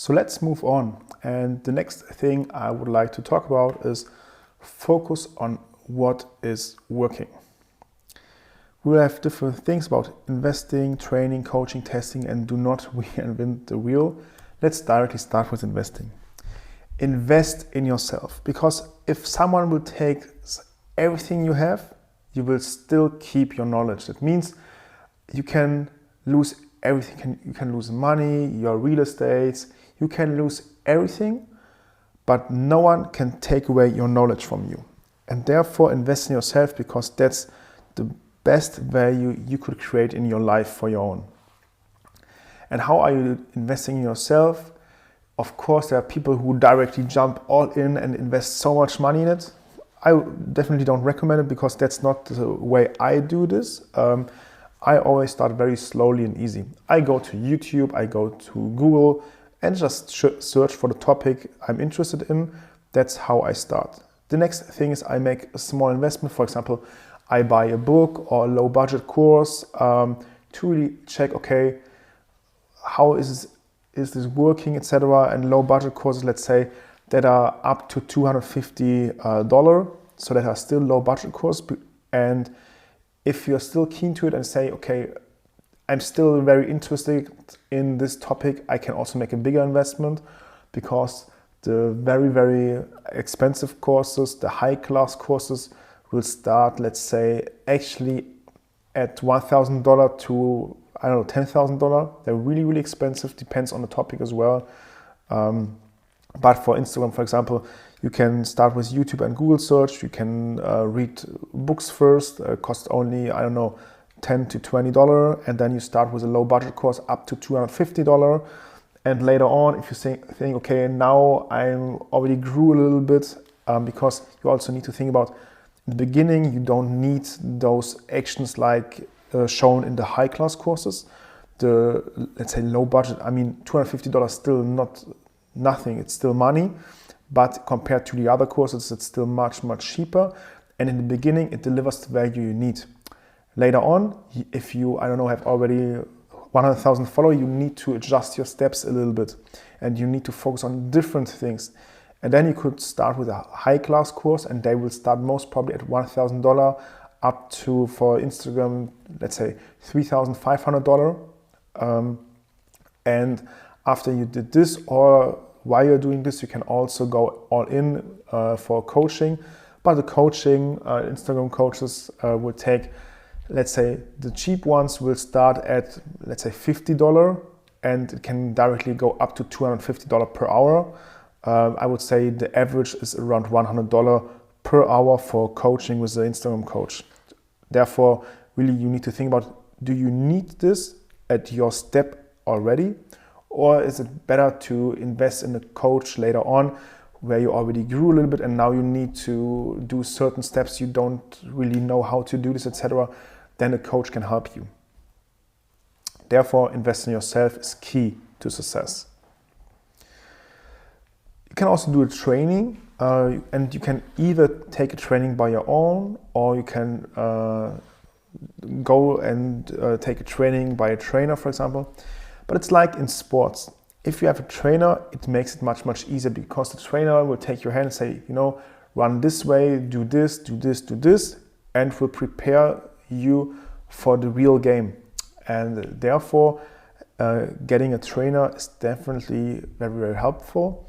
So let's move on. And the next thing I would like to talk about is focus on what is working. We'll have different things about investing, training, coaching, testing, and do not reinvent the wheel. Let's directly start with investing. Invest in yourself, because if someone will take everything you have, you will still keep your knowledge. That means you can lose everything. You can lose money, your real estate, you can lose everything, but no one can take away your knowledge from you. And therefore invest in yourself, because that's the best value you could create in your life for your own. And how are you investing in yourself? Of course, there are people who directly jump all in and invest so much money in it. I definitely don't recommend it, because that's not the way I do this. I always start very slowly and easy. I go to YouTube, I go to Google, and just search for the topic I'm interested in. That's how I start. The next thing is I make a small investment. For example, I buy a book or a low budget course to really check, okay, how is this working, etc. And low budget courses, let's say, that are up to $250, so that are still low budget courses. And if you're still keen to it and say, okay, I'm still very interested in this topic, I can also make a bigger investment, because the very, very expensive courses, the high class courses, will start, let's say, actually at $1,000 to, I don't know, $10,000. They're really, really expensive, depends on the topic as well. But for Instagram, for example, you can start with YouTube and Google search. You can read books first, cost only, I don't know, $10 to $20, and then you start with a low budget course up to $250. And later on, if you think, okay, now I'm already grew a little bit, because you also need to think about, in the beginning, you don't need those actions like shown in the high class courses. The, let's say, low budget, I mean, $250 still not nothing, it's still money, but compared to the other courses, it's still much, much cheaper. And in the beginning, it delivers the value you need. Later on, if you, I don't know, have already 100,000 followers, you need to adjust your steps a little bit, and you need to focus on different things. And then you could start with a high class course, and they will start most probably at $1,000 up to, for Instagram, let's say $3,500. And after you did this, or while you're doing this, you can also go all in for coaching. But the coaching, Instagram coaches will take, let's say, the cheap ones will start at, let's say, $50, and it can directly go up to $250 per hour. I would say the average is around $100 per hour for coaching with the Instagram coach. Therefore, really, you need to think about, do you need this at your step already? Or is it better to invest in a coach later on, where you already grew a little bit and now you need to do certain steps, you don't really know how to do this, etc. Then a coach can help you. Therefore, invest in yourself is key to success. You can also do a training, and you can either take a training by your own, or you can go and take a training by a trainer, for example. But it's like in sports. If you have a trainer, it makes it much, much easier, because the trainer will take your hand and say, you know, run this way, do this, do this, do this, and will prepare you for the real game. And therefore, getting a trainer is definitely very, very helpful.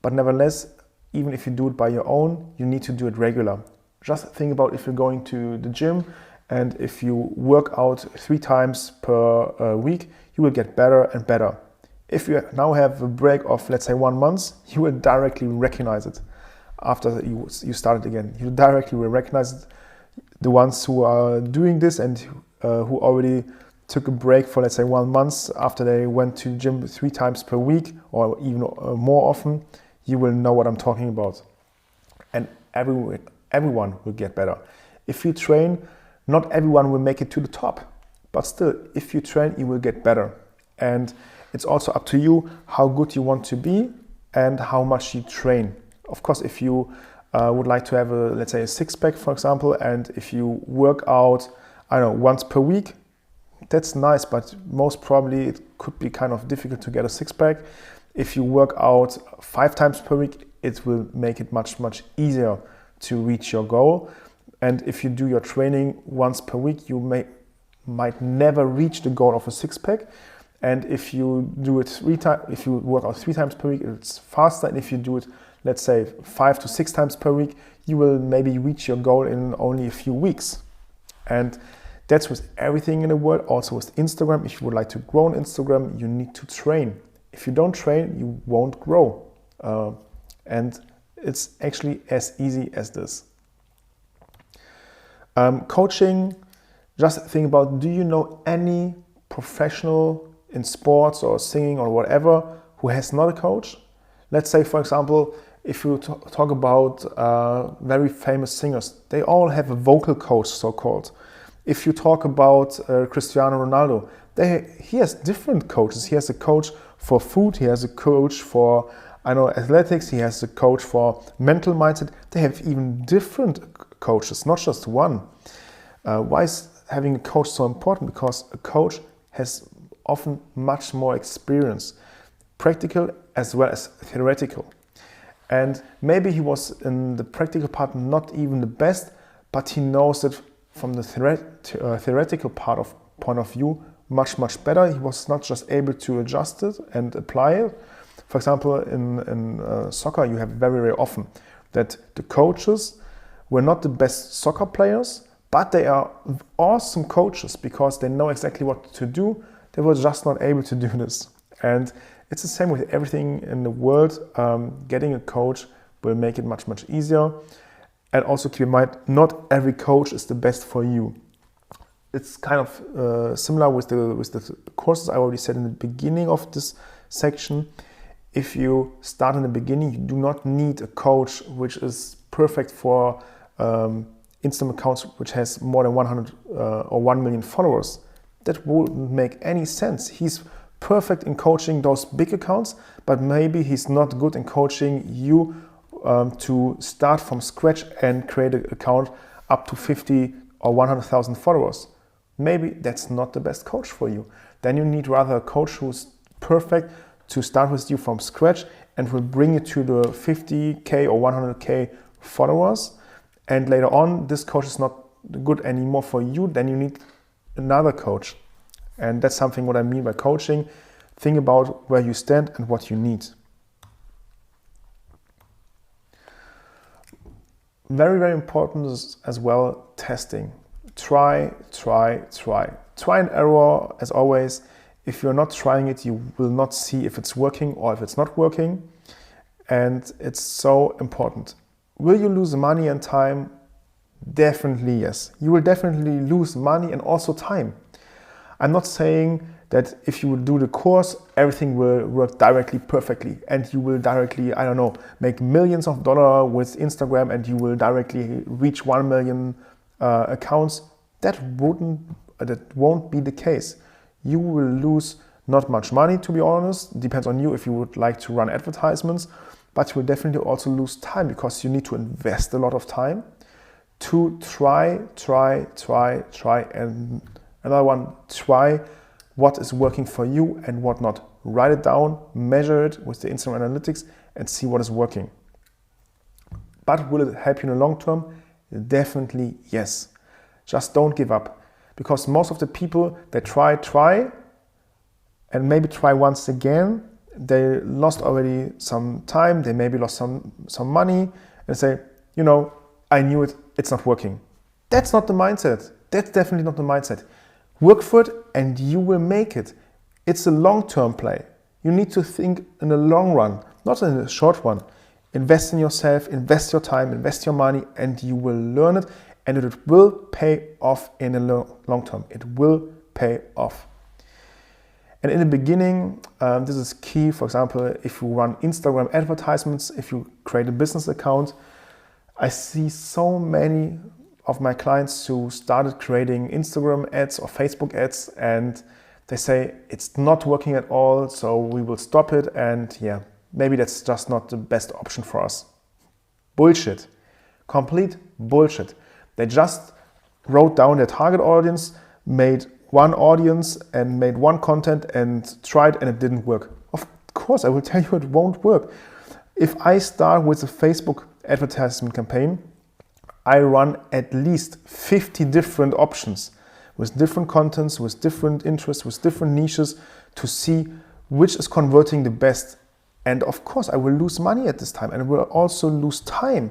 But nevertheless, even if you do it by your own, you need to do it regular. Just think about if you're going to the gym, and if you work out 3 times per week, you will get better and better. If you now have a break of, let's say, 1 month, you will directly recognize it after you started again. You directly will recognize it. The ones who are doing this and who already took a break for, let's say, 1 month after they went to the gym 3 times per week, or even more often, you will know what I'm talking about. And everyone will get better. If you train, not everyone will make it to the top, but still, if you train, you will get better. And it's also up to you how good you want to be and how much you train. Of course, if you would like to have let's say a 6-pack, for example, and if you work out, I don't know, once per week, that's nice, but most probably it could be kind of difficult to get a 6-pack. If you work out 5 times per week, it will make it much, much easier to reach your goal. And if you do your training once per week, you might never reach the goal of a 6-pack. And if you do it if you work out 3 times per week, it's faster. And if you do it, let's say 5 to 6 times per week, you will maybe reach your goal in only a few weeks. And that's with everything in the world. Also with Instagram, if you would like to grow on Instagram, you need to train. If you don't train, you won't grow. And it's actually as easy as this. Coaching, just think about, do you know any professional in sports or singing or whatever who has not a coach? Let's say, for example, if you talk about very famous singers, they all have a vocal coach, so-called. If you talk about Cristiano Ronaldo, he has different coaches. He has a coach for food, he has a coach for athletics, he has a coach for mental mindset. They have even different coaches, not just one. Why is having a coach so important? Because a coach has often much more experience, practical as well as theoretical. And maybe he was in the practical part not even the best, but he knows it from the theoretical point of view much, much better. He was not just able to adjust it and apply it. For example, in soccer, you have very, very often that the coaches were not the best soccer players, but they are awesome coaches because they know exactly what to do. They were just not able to do this. And it's the same with everything in the world. Getting a coach will make it much, much easier. And also keep in mind, not every coach is the best for you. It's kind of similar with the courses I already said in the beginning of this section. If you start in the beginning, you do not need a coach which is perfect for Instagram accounts which has more than 100 or 1 million followers. That wouldn't make any sense. He's perfect in coaching those big accounts, but maybe he's not good in coaching you to start from scratch and create an account up to 50 or 100,000 followers. Maybe that's not the best coach for you. Then you need rather a coach who's perfect to start with you from scratch and will bring you to the 50k or 100k followers. And later on, this coach is not good anymore for you, then you need another coach. And that's something what I mean by coaching. Think about where you stand and what you need. Very, very important is as well testing. Try and error as always. If you're not trying it, you will not see if it's working or if it's not working. And it's so important. Will you lose money and time? Definitely yes. You will definitely lose money and also time. I'm not saying that if you will do the course, everything will work directly perfectly and you will directly, make millions of dollars with Instagram and you will directly reach 1 million accounts. That won't be the case. You will lose not much money, to be honest. Depends on you if you would like to run advertisements, but you will definitely also lose time because you need to invest a lot of time to try, and another one, try what is working for you and what not. Write it down, measure it with the Instagram analytics and see what is working. But will it help you in the long term? Definitely yes. Just don't give up. Because most of the people, they try, and maybe try once again. They lost already some time, they maybe lost some money, and say, I knew it, it's not working. That's not the mindset. That's definitely not the mindset. Work for it and you will make it. It's a long-term play. You need to think in the long run, not in the short one. Invest in yourself, invest your time, invest your money, and you will learn it. And it will pay off in the long term. It will pay off. And in the beginning, this is key. For example, if you run Instagram advertisements, if you create a business account, I see so many of my clients who started creating Instagram ads or Facebook ads and they say it's not working at all, so we will stop it. And maybe that's just not the best option for us. Bullshit. Complete bullshit. They just wrote down their target audience, made one audience and made one content and tried and it didn't work. Of course, I will tell you it won't work. If I start with a Facebook advertisement campaign, I run at least 50 different options with different contents, with different interests, with different niches to see which is converting the best. And of course, I will lose money at this time and I will also lose time.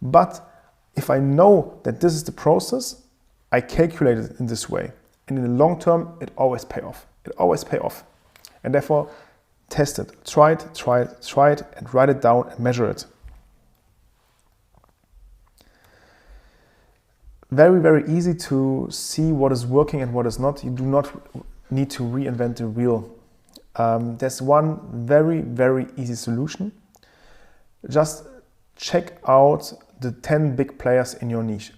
But if I know that this is the process, I calculate it in this way. And in the long term, it always pays off. It always pays off. And therefore, test it. Try it, and write it down and measure it. Very, very easy to see what is working and what is not. You do not need to reinvent the wheel. There's one very, very easy solution. Just check out the 10 big players in your niche.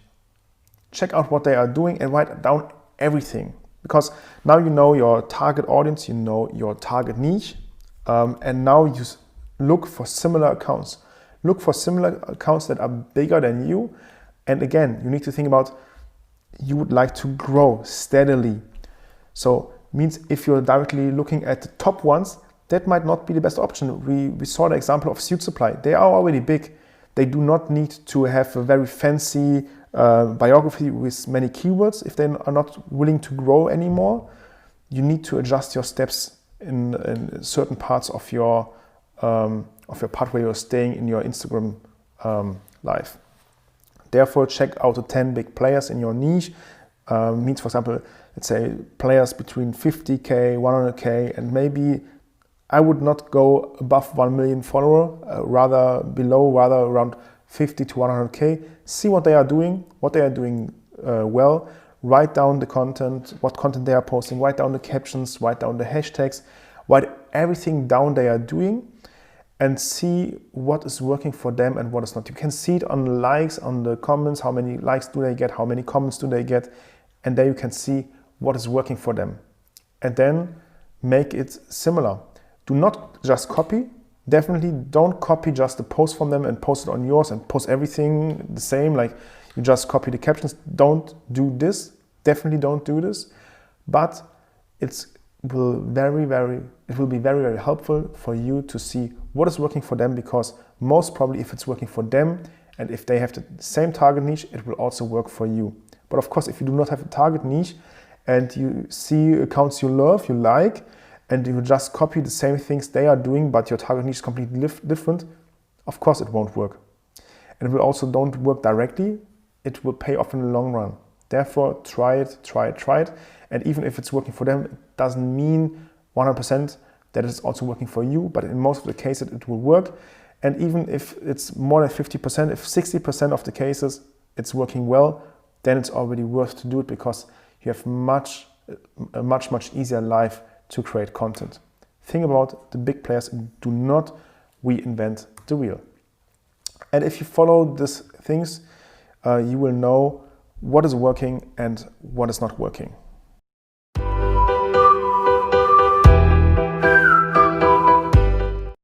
Check out what they are doing and write down everything. Because now you know your target audience, you know your target niche, and now you look for similar accounts. Look for similar accounts that are bigger than you. And again, you need to think about, you would like to grow steadily. So means if you're directly looking at the top ones, that might not be the best option. We saw the example of Suit Supply. They are already big. They do not need to have a very fancy biography with many keywords if they are not willing to grow anymore. You need to adjust your steps in certain parts of your part where you're staying in your Instagram life. Therefore, check out the 10 big players in your niche. Means, for example, let's say players between 50K, 100K, and maybe I would not go above 1 million follower, rather around 50 to 100K. See what they are doing, well. Write down the content, what content they are posting, write down the captions, write down the hashtags, write everything down they are doing, and see what is working for them and what is not. You can see it on the likes, on the comments, how many likes do they get, how many comments do they get, and there you can see what is working for them. And then make it similar. Do not just copy. Definitely don't copy just the post from them and post it on yours and post everything the same, like you just copy the captions. Don't do this. Definitely don't do this. But it will be very, very helpful for you to see what is working for them, because most probably if it's working for them and if they have the same target niche, it will also work for you. But of course, if you do not have a target niche and you see accounts you love, you like, and you just copy the same things they are doing, but your target niche is completely different, of course it won't work. And it will also don't work directly. It will pay off in the long run. Therefore, try it. And even if it's working for them, it doesn't mean 100% that it's also working for you, but in most of the cases it will work. And even if it's more than 50%, if 60% of the cases it's working well, then it's already worth to do it, because you have a much easier life to create content. Think about the big players and do not reinvent the wheel. And if you follow these things, you will know what is working and what is not working.